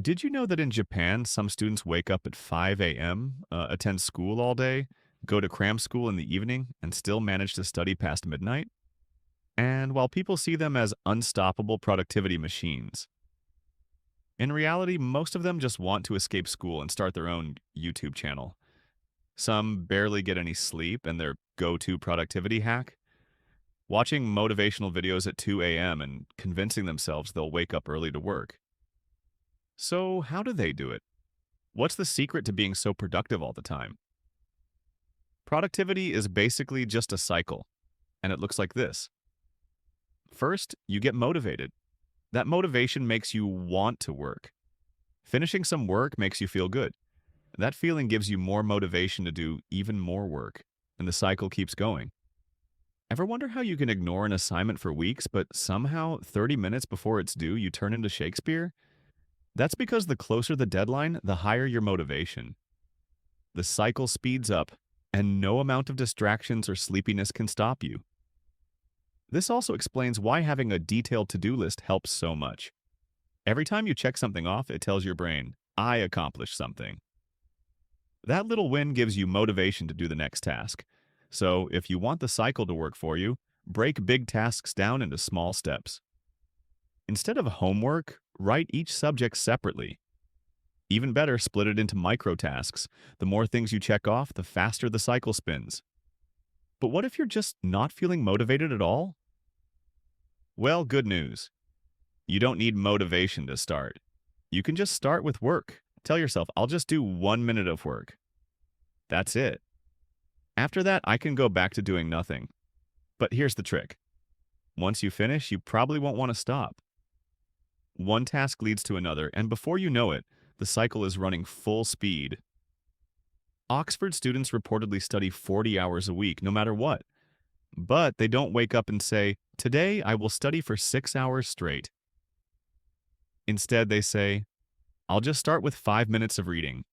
Did you know that in Japan, some students wake up at 5 a.m., attend school all day, go to cram school in the evening, and still manage to study past midnight? And while people see them as unstoppable productivity machines, in reality, most of them just want to escape school and start their own YouTube channel. Some barely get any sleep, and their go to productivity hack? Watching motivational videos at 2 a.m. and convincing themselves they'll wake up early to work. So, how do they do it? What's the secret to being so productive all the time? Productivity is basically just a cycle, and it looks like this. First, you get motivated. That motivation makes you want to work. Finishing some work makes you feel good. That feeling gives you more motivation to do even more work, and the cycle keeps going. Ever wonder how you can ignore an assignment for weeks, but somehow 30 minutes before it's due, you turn into Shakespeare? That's because the closer the deadline, the higher your motivation. The cycle speeds up, and no amount of distractions or sleepiness can stop you. This also explains why having a detailed to-do list helps so much. Every time you check something off, it tells your brain, I accomplished something. That little win gives you motivation to do the next task. So, if you want the cycle to work for you, break big tasks down into small steps. Instead of homework, write each subject separately. Even better, split it into micro tasks. The more things you check off, the faster the cycle spins. But what if you're just not feeling motivated at all? Well, good news. You don't need motivation to start. You can just start with work. Tell yourself, I'll just do 1 minute of work. That's it. After that, I can go back to doing nothing. But here's the trick. Once you finish, you probably won't want to stop. One task leads to another, and before you know it, the cycle is running full speed. Oxford students reportedly study 40 hours a week, no matter what. But they don't wake up and say, today I will study for 6 hours straight. Instead, they say, I'll just start with 5 minutes of reading.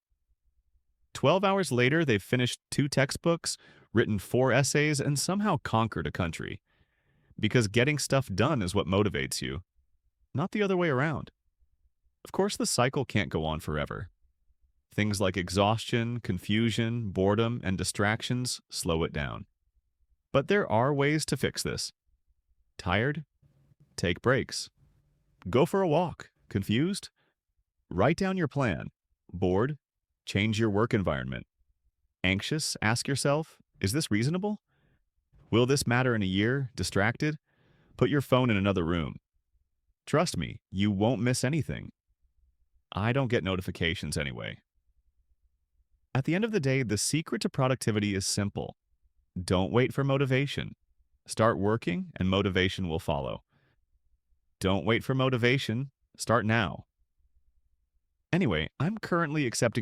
12 hours later, they've finished 2 textbooks, written 4 essays, and somehow conquered a country. Because getting stuff done is what motivates you, not the other way around. Of course, the cycle can't go on forever. Things like exhaustion, confusion, boredom, and distractions slow it down. But there are ways to fix this. Tired? Take breaks. Go for a walk. Confused? Write down your plan. Bored? Change your work environment. Anxious? Ask yourself, is this reasonable? Will this matter in a year? Distracted? Put your phone in another room. Trust me, you won't miss anything. I don't get notifications anyway. At the end of the day, the secret to productivity is simple. Don't wait for motivation. Start working and motivation will follow. Don't wait for motivation. Start now. Anyway, I'm currently accepting